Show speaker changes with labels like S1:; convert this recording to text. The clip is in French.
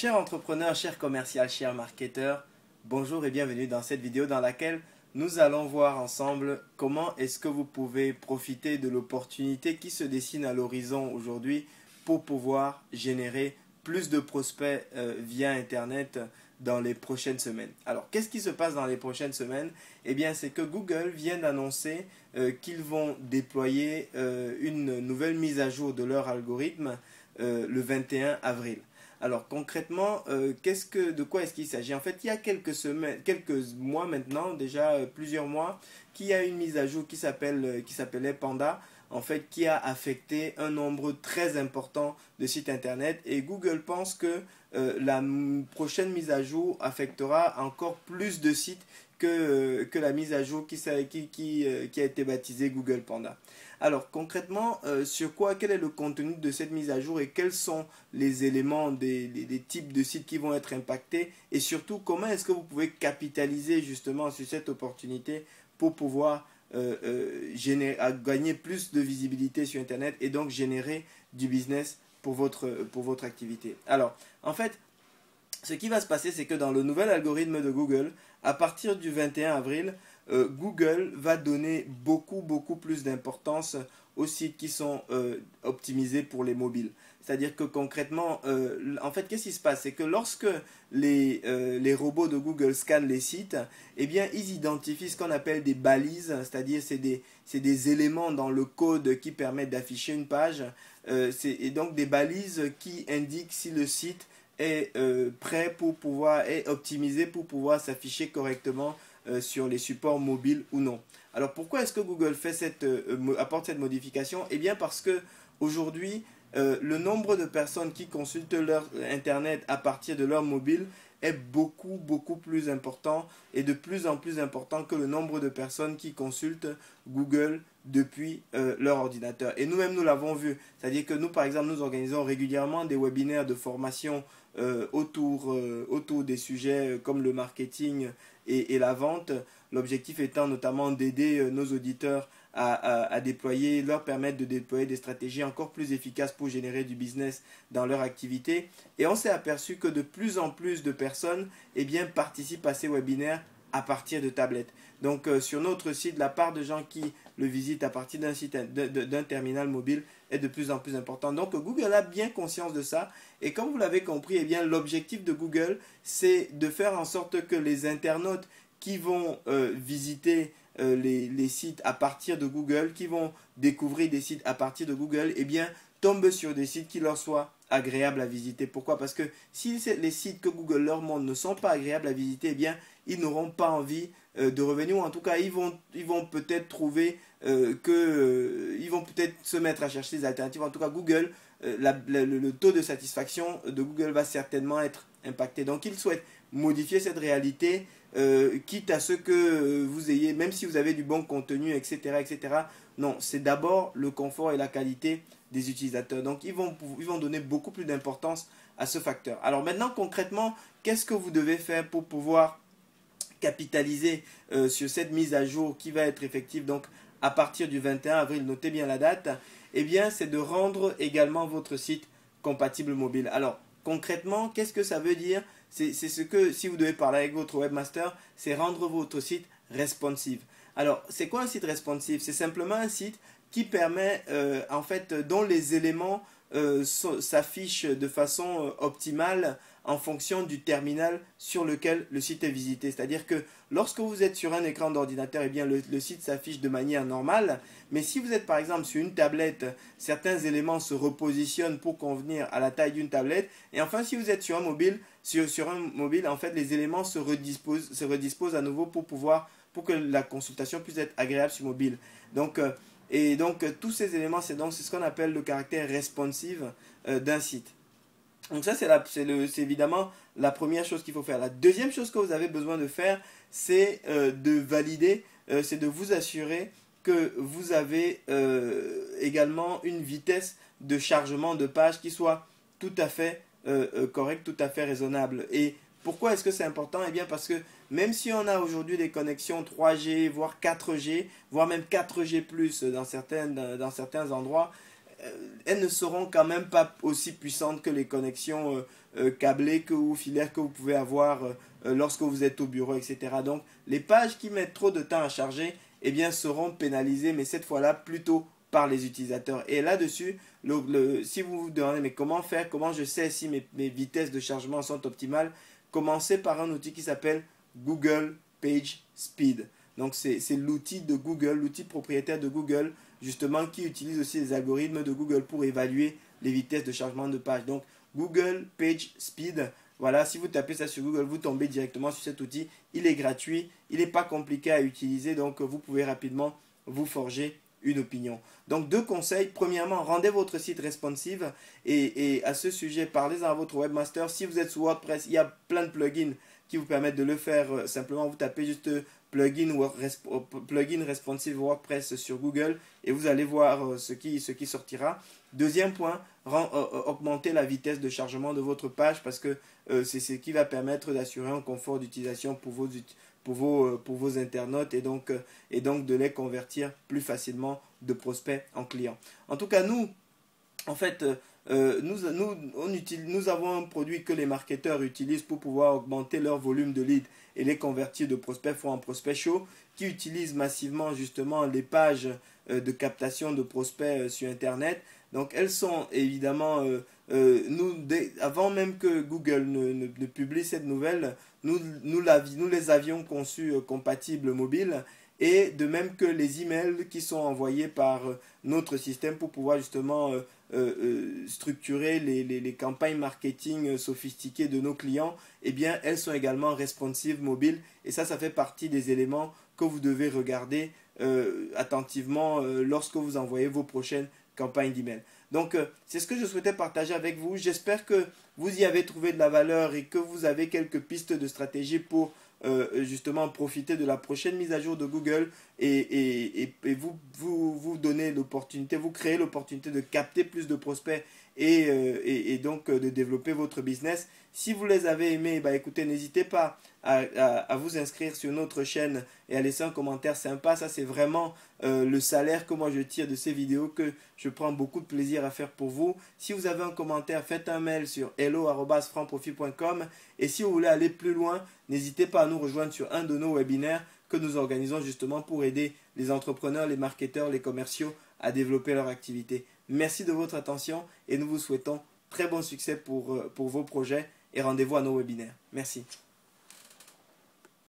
S1: Chers entrepreneurs, chers commerciaux, chers marketeurs, bonjour et bienvenue dans cette vidéo dans laquelle nous allons voir ensemble comment est-ce que vous pouvez profiter de l'opportunité qui se dessine à l'horizon aujourd'hui pour pouvoir générer plus de prospects via Internet dans les prochaines semaines. Alors, qu'est-ce qui se passe dans les prochaines semaines? Eh bien, c'est que Google vient d'annoncer qu'ils vont déployer une nouvelle mise à jour de leur algorithme le 21 avril. Alors concrètement, de quoi est-ce qu'il s'agit? En fait, il y a quelques mois maintenant, déjà plusieurs mois, qu'il y a une mise à jour qui s'appelait Panda, en fait, qui a affecté un nombre très important de sites internet. Et Google pense que la prochaine mise à jour affectera encore plus de sites que la mise à jour qui a été baptisée Google Panda. Alors concrètement, quel est le contenu de cette mise à jour et quels sont les éléments des types de sites qui vont être impactés et surtout comment est-ce que vous pouvez capitaliser justement sur cette opportunité pour pouvoir gagner plus de visibilité sur Internet et donc générer du business pour votre activité. Alors en fait, ce qui va se passer, c'est que dans le nouvel algorithme de Google, à partir du 21 avril, Google va donner beaucoup plus d'importance aux sites qui sont optimisés pour les mobiles. C'est-à-dire que concrètement, en fait, qu'est-ce qui se passe? C'est que lorsque les robots de Google scannent les sites, eh bien, ils identifient ce qu'on appelle des balises, c'est-à-dire c'est des éléments dans le code qui permettent d'afficher une page, et donc des balises qui indiquent si le site est prêt est optimisé pour pouvoir s'afficher correctement sur les supports mobiles ou non. Alors pourquoi est-ce que Google apporte cette modification? Eh bien parce que aujourd'hui, le nombre de personnes qui consultent leur Internet à partir de leur mobile est beaucoup plus important et de plus en plus important que le nombre de personnes qui consultent Google depuis leur ordinateur. Et nous-mêmes, nous l'avons vu. C'est-à-dire que nous, par exemple, nous organisons régulièrement des webinaires de formation autour des sujets comme le marketing et la vente. L'objectif étant notamment d'aider nos auditeurs à leur permettre de déployer des stratégies encore plus efficaces pour générer du business dans leur activité. Et on s'est aperçu que de plus en plus de personnes participent à ces webinaires à partir de tablettes. Donc sur notre site, la part de gens qui le visitent à partir d'un terminal mobile est de plus en plus importante. Donc Google a bien conscience de ça. Et comme vous l'avez compris, l'objectif de Google, c'est de faire en sorte que les internautes qui vont visiter les sites à partir de Google, qui vont découvrir des sites à partir de Google, tombent sur des sites qui leur soient agréables à visiter. Pourquoi? Parce que si les sites que Google leur montre ne sont pas agréables à visiter, ils n'auront pas envie de revenir, ou en tout cas, ils vont peut-être trouver ils vont peut-être se mettre à chercher des alternatives. En tout cas, Google, le taux de satisfaction de Google va certainement être impacté. Donc, ils souhaitent modifier cette réalité, quitte à ce que vous ayez, même si vous avez du bon contenu, etc. Non, c'est d'abord le confort et la qualité des utilisateurs. Donc, ils vont donner beaucoup plus d'importance à ce facteur. Alors maintenant, concrètement, qu'est-ce que vous devez faire pour pouvoir capitaliser sur cette mise à jour qui va être effective donc à partir du 21 avril, notez bien la date? C'est de rendre également votre site compatible mobile. Alors, concrètement, qu'est-ce que ça veut dire? C'est ce que, si vous devez parler avec votre webmaster, c'est rendre votre site responsive. Alors, c'est quoi un site responsive? C'est simplement un site qui permet, dont les éléments s'affichent de façon optimale en fonction du terminal sur lequel le site est visité. C'est-à-dire que lorsque vous êtes sur un écran d'ordinateur, le site s'affiche de manière normale. Mais si vous êtes par exemple sur une tablette, certains éléments se repositionnent pour convenir à la taille d'une tablette. Et enfin, si vous êtes sur un mobile, en fait, les éléments se redisposent à nouveau pour que la consultation puisse être agréable sur mobile. Donc, tous ces éléments, c'est ce qu'on appelle le caractère responsive d'un site. Donc ça, c'est évidemment la première chose qu'il faut faire. La deuxième chose que vous avez besoin de faire, c'est de valider, c'est de vous assurer que vous avez également une vitesse de chargement de page qui soit tout à fait correcte, tout à fait raisonnable. Et pourquoi est-ce que c'est important? Parce que même si on a aujourd'hui des connexions 3G, voire 4G, voire même 4G+, dans certains endroits, elles ne seront quand même pas aussi puissantes que les connexions câblées ou filaires que vous pouvez avoir lorsque vous êtes au bureau, etc. Donc, les pages qui mettent trop de temps à charger, eh bien, seront pénalisées, mais cette fois-là, plutôt par les utilisateurs. Et là-dessus, si vous vous demandez, mais comment faire, comment je sais si mes vitesses de chargement sont optimales, commencez par un outil qui s'appelle Google Page Speed. Donc, c'est l'outil de Google, l'outil propriétaire de Google, justement, qui utilise aussi les algorithmes de Google pour évaluer les vitesses de chargement de page. Donc, Google Page Speed, voilà, si vous tapez ça sur Google, vous tombez directement sur cet outil. Il est gratuit, il n'est pas compliqué à utiliser, donc vous pouvez rapidement vous forger une opinion. Donc, deux conseils. Premièrement, rendez votre site responsive et à ce sujet, parlez-en à votre webmaster. Si vous êtes sous WordPress, il y a plein de plugins qui vous permettent de le faire. Simplement, vous tapez juste plugin responsive WordPress sur Google et vous allez voir ce qui sortira. Deuxième point, augmenter la vitesse de chargement de votre page parce que c'est ce qui va permettre d'assurer un confort d'utilisation pour vos internautes et donc de les convertir plus facilement de prospects en clients. En tout cas, nous, en fait, nous avons un produit que les marketeurs utilisent pour pouvoir augmenter leur volume de leads et les convertir de prospects en prospects chauds qui utilisent massivement justement les pages de captation de prospects sur Internet. Donc elles sont évidemment, avant même que Google ne publie cette nouvelle, nous les avions conçues compatibles mobiles. Et de même que les emails qui sont envoyés par notre système pour pouvoir justement structurer les campagnes marketing sophistiquées de nos clients, eh bien, elles sont également responsive mobile. Et ça fait partie des éléments que vous devez regarder attentivement lorsque vous envoyez vos prochaines campagnes d'email. Donc, c'est ce que je souhaitais partager avec vous. J'espère que vous y avez trouvé de la valeur et que vous avez quelques pistes de stratégie pour justement profiter de la prochaine mise à jour de Google et vous donner l'opportunité, vous créer l'opportunité de capter plus de prospects et donc de développer votre business. Si vous les avez aimés, bah, écoutez, n'hésitez pas à vous inscrire sur notre chaîne et à laisser un commentaire sympa. Ça, c'est vraiment le salaire que moi je tire de ces vidéos que je prends beaucoup de plaisir à faire pour vous. Si vous avez un commentaire, faites un mail sur hello@franprofit.com et si vous voulez aller plus loin, n'hésitez pas à nous rejoindre sur un de nos webinaires que nous organisons justement pour aider les entrepreneurs, les marketeurs, les commerciaux à développer leur activité. Merci de votre attention et nous vous souhaitons très bon succès pour vos projets et rendez-vous à nos webinaires. Merci.